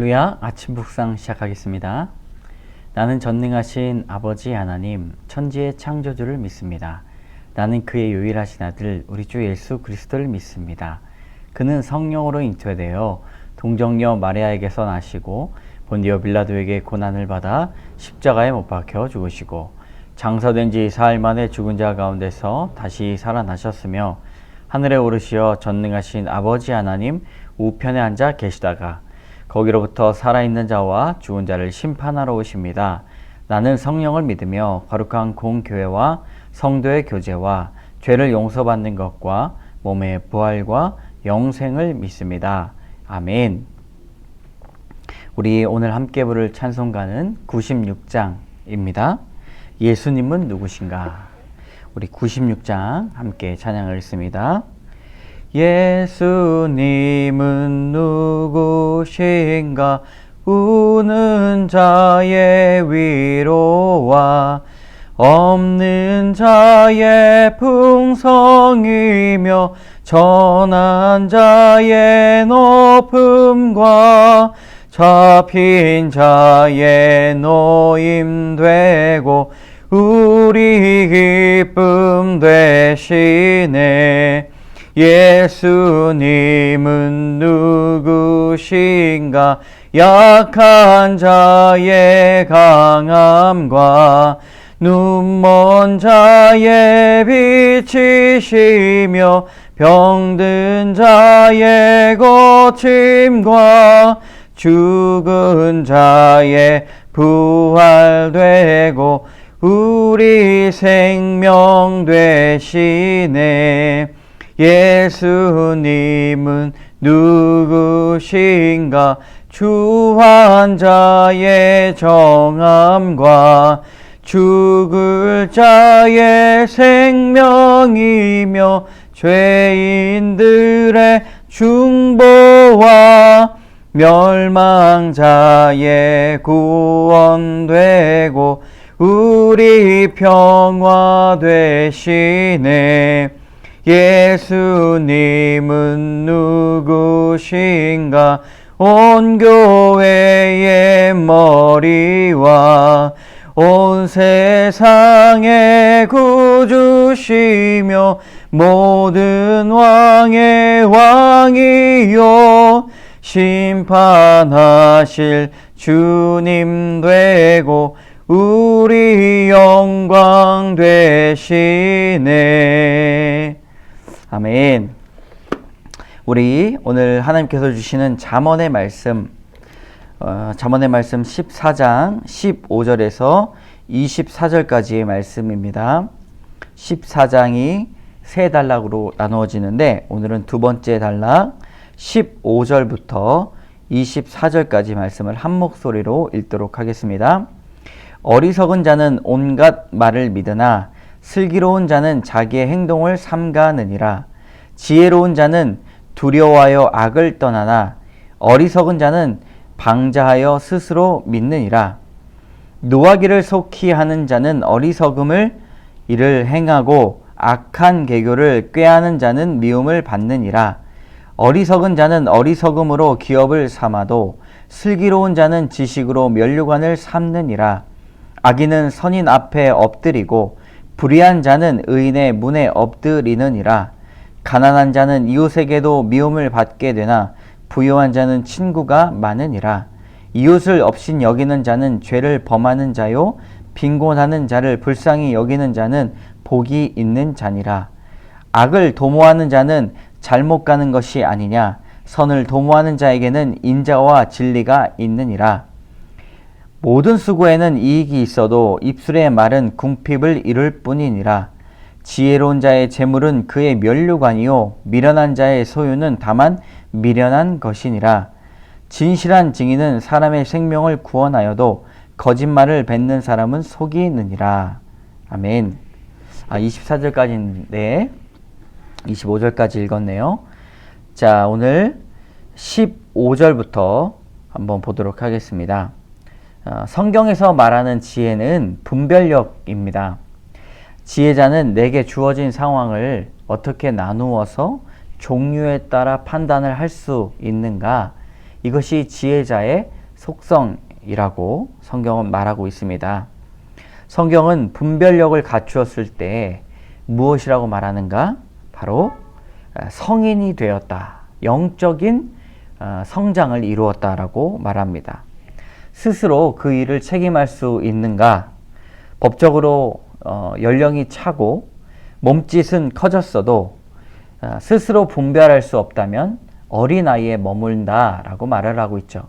할렐루야, 아침 묵상 시작하겠습니다. 나는 전능하신 아버지 하나님, 천지의 창조주를 믿습니다. 나는 그의 유일하신 아들, 우리 주 예수 그리스도를 믿습니다. 그는 성령으로 잉태되어 동정녀 마리아에게서 나시고 본디오 빌라도에게 고난을 받아 십자가에 못 박혀 죽으시고 장사된 지 사흘 만에 죽은 자 가운데서 다시 살아나셨으며 하늘에 오르시어 전능하신 아버지 하나님 우편에 앉아 계시다가 거기로부터 살아있는 자와 죽은 자를 심판하러 오십니다. 나는 성령을 믿으며 거룩한 공교회와 성도의 교제와 죄를 용서받는 것과 몸의 부활과 영생을 믿습니다. 아멘. 우리 오늘 함께 부를 찬송가는 96장입니다. 예수님은 누구신가? 우리 96장 함께 찬양을 했습니다. 예수님은 누구신가? 우는 자의 위로와 없는 자의 풍성이며 전한 자의 높음과 잡힌 자의 노임되고 우리 기쁨 되시네. 예수님은 누구신가? 약한 자의 강함과 눈먼 자의 빛이시며 병든 자의 고침과 죽은 자의 부활되고 우리 생명 되시네. 예수님은 누구신가? 주한 자의 정함과 죽을 자의 생명이며 죄인들의 중보와 멸망자의 구원되고 우리 평화 되시네. 예수님은 누구신가? 온 교회의 머리와 온 세상의 구주시며 모든 왕의 왕이요 심판하실 주님 되고 우리 영광 되시네. 아멘. 우리 오늘 하나님께서 주시는 잠언의 말씀, 잠언의 말씀 14장 15절에서 24절까지의 말씀입니다. 14장이 세 단락으로 나누어지는데 오늘은 두 번째 단락 15절부터 24절까지 말씀을 한 목소리로 읽도록 하겠습니다. 어리석은 자는 온갖 말을 믿으나 슬기로운 자는 자기의 행동을 삼가느니라. 지혜로운 자는 두려워하여 악을 떠나나 어리석은 자는 방자하여 스스로 믿느니라. 노하기를 속히 하는 자는 어리석음을 이를 행하고 악한 계교를 꾀하는 자는 미움을 받느니라. 어리석은 자는 어리석음으로 기업을 삼아도 슬기로운 자는 지식으로 면류관을 삼느니라. 악인은 선인 앞에 엎드리고 불의한 자는 의인의 문에 엎드리느니라. 가난한 자는 이웃에게도 미움을 받게 되나 부유한 자는 친구가 많으니라. 이웃을 업신 여기는 자는 죄를 범하는 자요 빈곤하는 자를 불쌍히 여기는 자는 복이 있는 자니라. 악을 도모하는 자는 잘못 가는 것이 아니냐. 선을 도모하는 자에게는 인자와 진리가 있느니라. 모든 수고에는 이익이 있어도 입술의 말은 궁핍을 이룰 뿐이니라. 지혜로운 자의 재물은 그의 면류관이요 미련한 자의 소유는 다만 미련한 것이니라. 진실한 증인은 사람의 생명을 구원하여도 거짓말을 뱉는 사람은 속이느니라. 아멘. 24절까지인데 25절까지 읽었네요. 자, 오늘 15절부터 한번 보도록 하겠습니다. 성경에서 말하는 지혜는 분별력입니다. 지혜자는 내게 주어진 상황을 어떻게 나누어서 종류에 따라 판단을 할 수 있는가, 이것이 지혜자의 속성이라고 성경은 말하고 있습니다. 성경은 분별력을 갖추었을 때 무엇이라고 말하는가? 바로 성인이 되었다. 영적인 성장을 이루었다라고 말합니다. 스스로 그 일을 책임할 수 있는가? 법적으로 연령이 차고 몸짓은 커졌어도 스스로 분별할 수 없다면 어린아이에 머문다라고 말을 하고 있죠.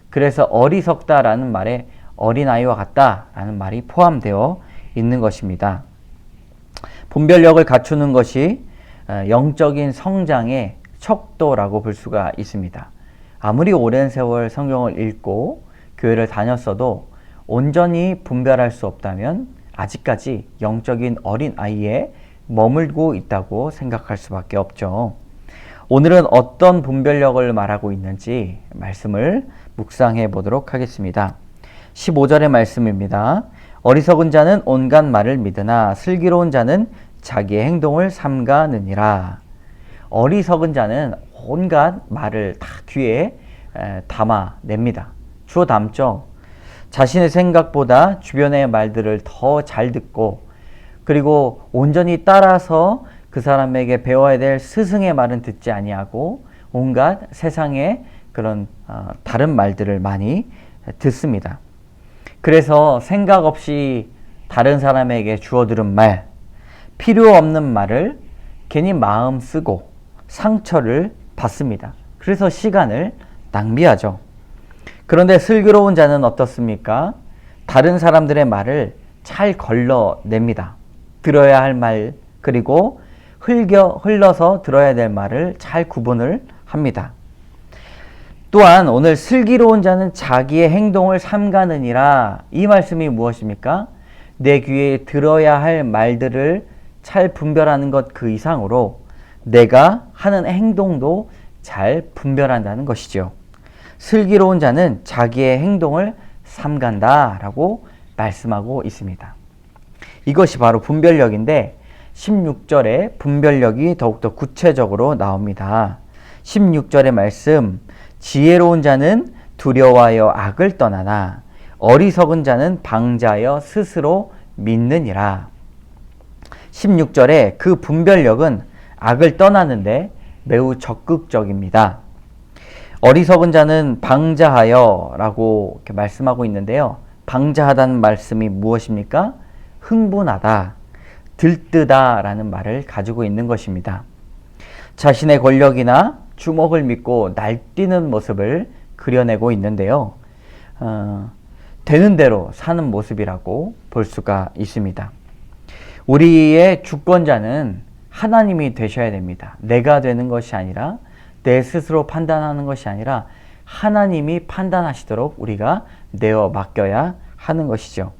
그래서 어리석다라는 말에 어린아이와 같다라는 말이 포함되어 있는 것입니다. 분별력을 갖추는 것이 영적인 성장의 척도라고 볼 수가 있습니다. 아무리 오랜 세월 성경을 읽고 교회를 다녔어도 온전히 분별할 수 없다면 아직까지 영적인 어린아이에 머물고 있다고 생각할 수밖에 없죠. 오늘은 어떤 분별력을 말하고 있는지 말씀을 묵상해 보도록 하겠습니다. 15절의 말씀입니다. 어리석은 자는 온갖 말을 믿으나 슬기로운 자는 자기의 행동을 삼가느니라. 어리석은 자는 온갖 말을 다 귀에 담아냅니다. 주워 담죠. 자신의 생각보다 주변의 말들을 더 잘 듣고 그리고 온전히 따라서 그 사람에게 배워야 될 스승의 말은 듣지 아니하고 온갖 세상의 그런 다른 말들을 많이 듣습니다. 그래서 생각 없이 다른 사람에게 주워 들은 말, 필요 없는 말을 괜히 마음 쓰고 상처를 받습니다. 그래서 시간을 낭비하죠. 그런데 슬기로운 자는 어떻습니까? 다른 사람들의 말을 잘 걸러냅니다. 들어야 할 말 그리고 흘러서 들어야 될 말을 잘 구분을 합니다. 또한 오늘 슬기로운 자는 자기의 행동을 삼가느니라. 이 말씀이 무엇입니까? 내 귀에 들어야 할 말들을 잘 분별하는 것 그 이상으로 내가 하는 행동도 잘 분별한다는 것이죠. 슬기로운 자는 자기의 행동을 삼간다 라고 말씀하고 있습니다. 이것이 바로 분별력인데 16절에 분별력이 더욱더 구체적으로 나옵니다. 16절의 말씀, 지혜로운 자는 두려워하여 악을 떠나나 어리석은 자는 방자하여 스스로 믿느니라. 16절에 그 분별력은 악을 떠나는데 매우 적극적입니다. 어리석은 자는 방자하여 라고 이렇게 말씀하고 있는데요. 방자하다는 말씀이 무엇입니까? 흥분하다, 들뜨다 라는 말을 가지고 있는 것입니다. 자신의 권력이나 주목을 믿고 날뛰는 모습을 그려내고 있는데요. 되는 대로 사는 모습이라고 볼 수가 있습니다. 우리의 주권자는 하나님이 되셔야 됩니다. 내가 되는 것이 아니라 내 스스로 판단하는 것이 아니라 하나님이 판단하시도록 우리가 내어 맡겨야 하는 것이죠.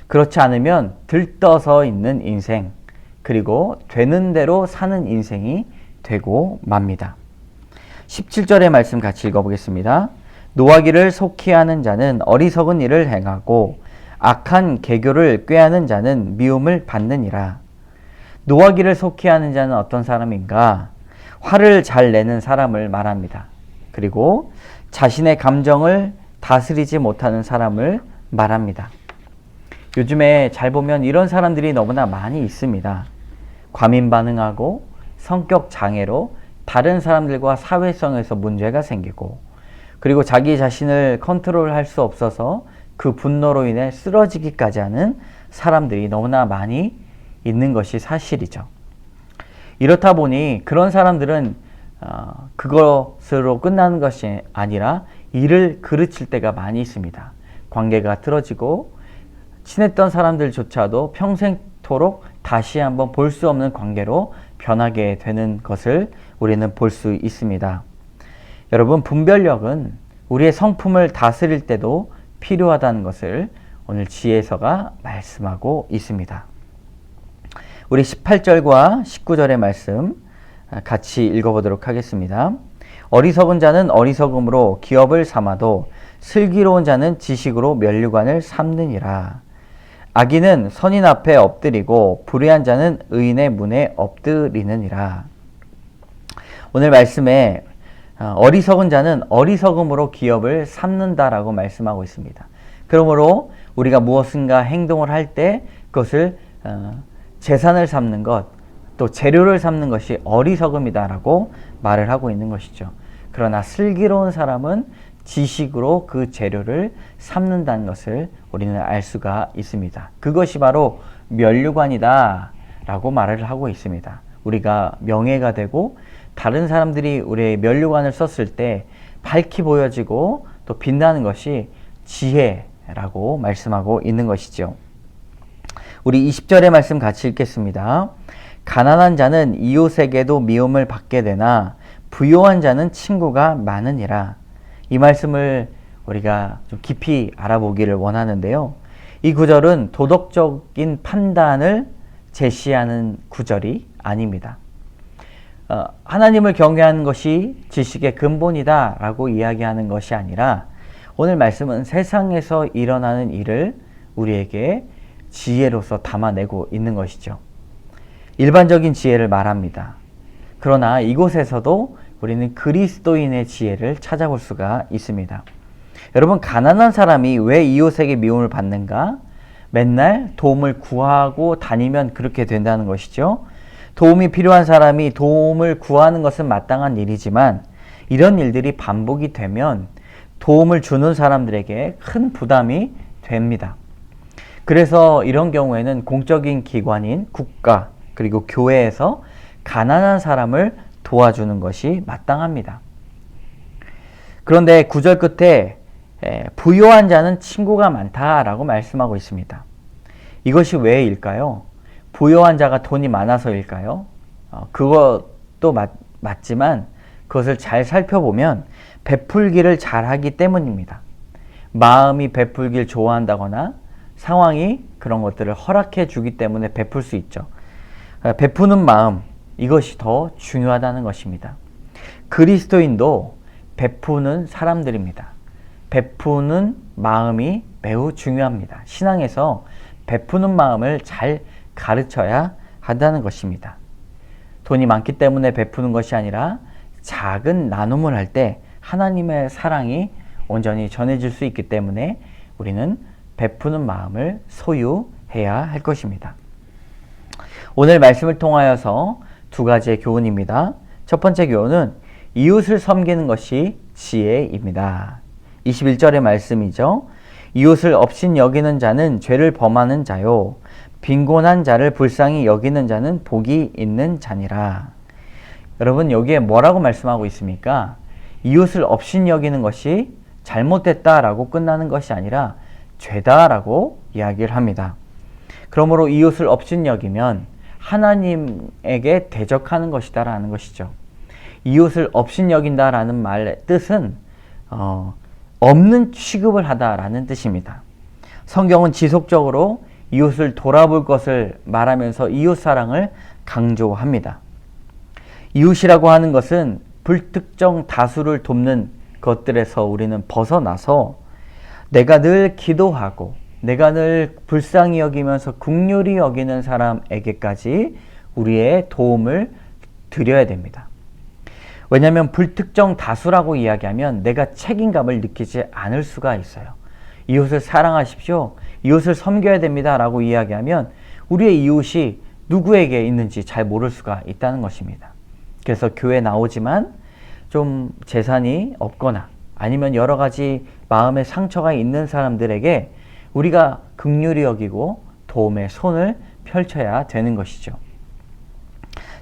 그렇지 않으면 들떠서 있는 인생 그리고 되는 대로 사는 인생이 되고 맙니다. 17절의 말씀 같이 읽어보겠습니다. 노하기를 속히 하는 자는 어리석은 일을 행하고 악한 계교를 꾀하는 자는 미움을 받느니라. 노하기를 속히 하는 자는 어떤 사람인가? 화를 잘 내는 사람을 말합니다. 그리고 자신의 감정을 다스리지 못하는 사람을 말합니다. 요즘에 잘 보면 이런 사람들이 너무나 많이 있습니다. 과민 반응하고 성격 장애로 다른 사람들과 사회성에서 문제가 생기고 그리고 자기 자신을 컨트롤할 수 없어서 그 분노로 인해 쓰러지기까지 하는 사람들이 너무나 많이 있는 것이 사실이죠. 이렇다 보니 그런 사람들은 그것으로 끝나는 것이 아니라 일을 그르칠 때가 많이 있습니다. 관계가 틀어지고 친했던 사람들조차도 평생토록 다시 한번 볼 수 없는 관계로 변하게 되는 것을 우리는 볼 수 있습니다. 여러분, 분별력은 우리의 성품을 다스릴 때도 필요하다는 것을 오늘 지혜서가 말씀하고 있습니다. 우리 18절과 19절의 말씀 같이 읽어보도록 하겠습니다. 어리석은 자는 어리석음으로 기업을 삼아도 슬기로운 자는 지식으로 면류관을 삼느니라. 악인은 선인 앞에 엎드리고 불의한 자는 의인의 문에 엎드리느니라. 오늘 말씀에 어리석은 자는 어리석음으로 기업을 삼는다라고 말씀하고 있습니다. 그러므로 우리가 무엇인가 행동을 할 때 그것을 재산을 삼는 것, 또 재료를 삼는 것이 어리석음이다라고 말을 하고 있는 것이죠. 그러나 슬기로운 사람은 지식으로 그 재료를 삼는다는 것을 우리는 알 수가 있습니다. 그것이 바로 면류관이다 라고 말을 하고 있습니다. 우리가 명예가 되고 다른 사람들이 우리의 면류관을 썼을 때 밝히 보여지고 또 빛나는 것이 지혜라고 말씀하고 있는 것이죠. 우리 20절의 말씀 같이 읽겠습니다. 가난한 자는 이웃에게도 미움을 받게 되나 부요한 자는 친구가 많으니라. 이 말씀을 우리가 좀 깊이 알아보기를 원하는데요. 이 구절은 도덕적인 판단을 제시하는 구절이 아닙니다. 하나님을 경외하는 것이 지식의 근본이다 라고 이야기하는 것이 아니라 오늘 말씀은 세상에서 일어나는 일을 우리에게 지혜로서 담아내고 있는 것이죠. 일반적인 지혜를 말합니다. 그러나 이곳에서도 우리는 그리스도인의 지혜를 찾아볼 수가 있습니다. 여러분, 가난한 사람이 왜 이웃에게 미움을 받는가? 맨날 도움을 구하고 다니면 그렇게 된다는 것이죠. 도움이 필요한 사람이 도움을 구하는 것은 마땅한 일이지만 이런 일들이 반복이 되면 도움을 주는 사람들에게 큰 부담이 됩니다. 그래서 이런 경우에는 공적인 기관인 국가 그리고 교회에서 가난한 사람을 도와주는 것이 마땅합니다. 그런데 9절 끝에 부요한 자는 친구가 많다라고 말씀하고 있습니다. 이것이 왜일까요? 부요한 자가 돈이 많아서일까요? 그것도 맞지만 그것을 잘 살펴보면 베풀기를 잘하기 때문입니다. 마음이 베풀기를 좋아한다거나 상황이 그런 것들을 허락해 주기 때문에 베풀 수 있죠. 베푸는 마음, 이것이 더 중요하다는 것입니다. 그리스도인도 베푸는 사람들입니다. 베푸는 마음이 매우 중요합니다. 신앙에서 베푸는 마음을 잘 가르쳐야 한다는 것입니다. 돈이 많기 때문에 베푸는 것이 아니라 작은 나눔을 할 때 하나님의 사랑이 온전히 전해질 수 있기 때문에 우리는 베푸는 마음을 소유해야 할 것입니다. 오늘 말씀을 통하여서 두 가지의 교훈입니다. 첫 번째 교훈은 이웃을 섬기는 것이 지혜입니다. 21절의 말씀이죠. 이웃을 업신 여기는 자는 죄를 범하는 자요 빈곤한 자를 불쌍히 여기는 자는 복이 있는 자니라. 여러분, 여기에 뭐라고 말씀하고 있습니까? 이웃을 업신 여기는 것이 잘못됐다라고 끝나는 것이 아니라 죄다라고 이야기를 합니다. 그러므로 이웃을 업신 여기면 하나님에게 대적하는 것이다라는 것이죠. 이웃을 업신 여긴다라는 말의 뜻은 없는 취급을 하다라는 뜻입니다. 성경은 지속적으로 이웃을 돌아볼 것을 말하면서 이웃 사랑을 강조합니다. 이웃이라고 하는 것은 불특정 다수를 돕는 것들에서 우리는 벗어나서 내가 늘 기도하고 내가 늘 불쌍히 여기면서 긍휼히 여기는 사람에게까지 우리의 도움을 드려야 됩니다. 왜냐하면 불특정 다수라고 이야기하면 내가 책임감을 느끼지 않을 수가 있어요. 이웃을 사랑하십시오. 이웃을 섬겨야 됩니다. 라고 이야기하면 우리의 이웃이 누구에게 있는지 잘 모를 수가 있다는 것입니다. 그래서 교회 나오지만 좀 재산이 없거나 아니면 여러 가지 마음의 상처가 있는 사람들에게 우리가 긍휼히 여기고 도움의 손을 펼쳐야 되는 것이죠.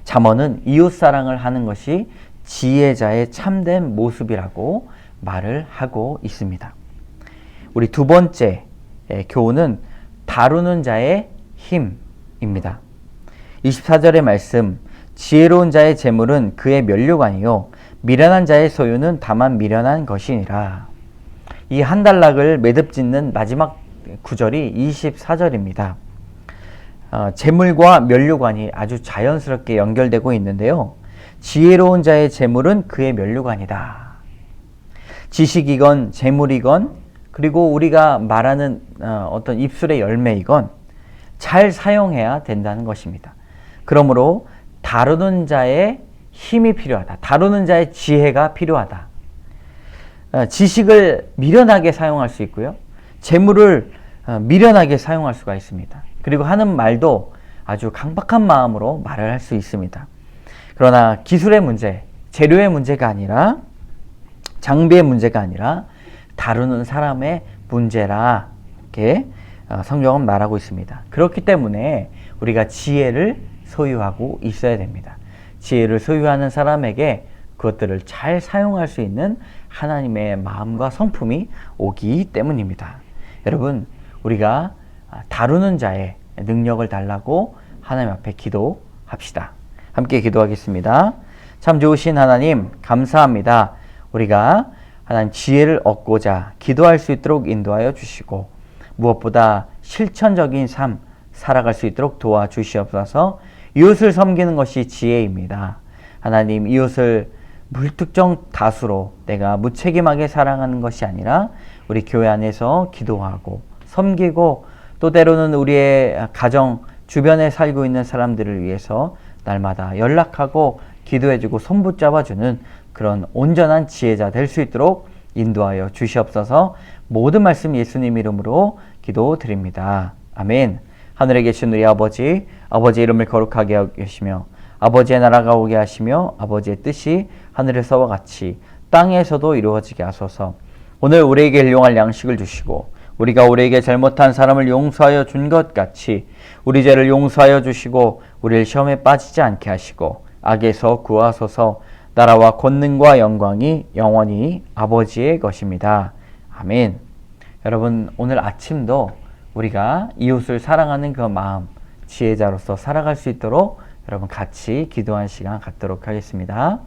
잠언은 이웃사랑을 하는 것이 지혜자의 참된 모습이라고 말을 하고 있습니다. 우리 두 번째 교훈은 다루는 자의 힘입니다. 24절의 말씀, 지혜로운 자의 재물은 그의 면류관이요 미련한 자의 소유는 다만 미련한 것이니라. 이 한 단락을 매듭짓는 마지막 구절이 24절입니다. 재물과 면류관이 아주 자연스럽게 연결되고 있는데요. 지혜로운 자의 재물은 그의 면류관이다. 지식이건 재물이건 그리고 우리가 말하는 어떤 입술의 열매이건 잘 사용해야 된다는 것입니다. 그러므로 다루는 자의 힘이 필요하다. 다루는 자의 지혜가 필요하다. 지식을 미련하게 사용할 수 있고요. 재물을 미련하게 사용할 수가 있습니다. 그리고 하는 말도 아주 강박한 마음으로 말을 할 수 있습니다. 그러나 기술의 문제, 재료의 문제가 아니라 장비의 문제가 아니라 다루는 사람의 문제라 이렇게 성경은 말하고 있습니다. 그렇기 때문에 우리가 지혜를 소유하고 있어야 됩니다. 지혜를 소유하는 사람에게 그것들을 잘 사용할 수 있는 하나님의 마음과 성품이 오기 때문입니다. 여러분, 우리가 다루는 자의 능력을 달라고 하나님 앞에 기도합시다. 함께 기도하겠습니다. 참 좋으신 하나님, 감사합니다. 우리가 하나님 지혜를 얻고자 기도할 수 있도록 인도하여 주시고 무엇보다 실천적인 삶 살아갈 수 있도록 도와주시옵소서. 이웃을 섬기는 것이 지혜입니다. 하나님, 이웃을 물특정 다수로 내가 무책임하게 사랑하는 것이 아니라 우리 교회 안에서 기도하고 섬기고 또 때로는 우리의 가정 주변에 살고 있는 사람들을 위해서 날마다 연락하고 기도해주고 손붙잡아주는 그런 온전한 지혜자 될 수 있도록 인도하여 주시옵소서. 모든 말씀 예수님 이름으로 기도드립니다. 아멘. 하늘에 계신 우리 아버지, 아버지의 이름을 거룩하게 여기시며 아버지의 나라가 오게 하시며 아버지의 뜻이 하늘에서와 같이 땅에서도 이루어지게 하소서. 오늘 우리에게 일용할 양식을 주시고 우리가 우리에게 잘못한 사람을 용서하여 준 것 같이 우리 죄를 용서하여 주시고 우리를 시험에 빠지지 않게 하시고 악에서 구하소서. 나라와 권능과 영광이 영원히 아버지의 것입니다. 아멘. 여러분, 오늘 아침도 우리가 이웃을 사랑하는 그 마음, 지혜자로서 살아갈 수 있도록 여러분 같이 기도하는 시간 갖도록 하겠습니다.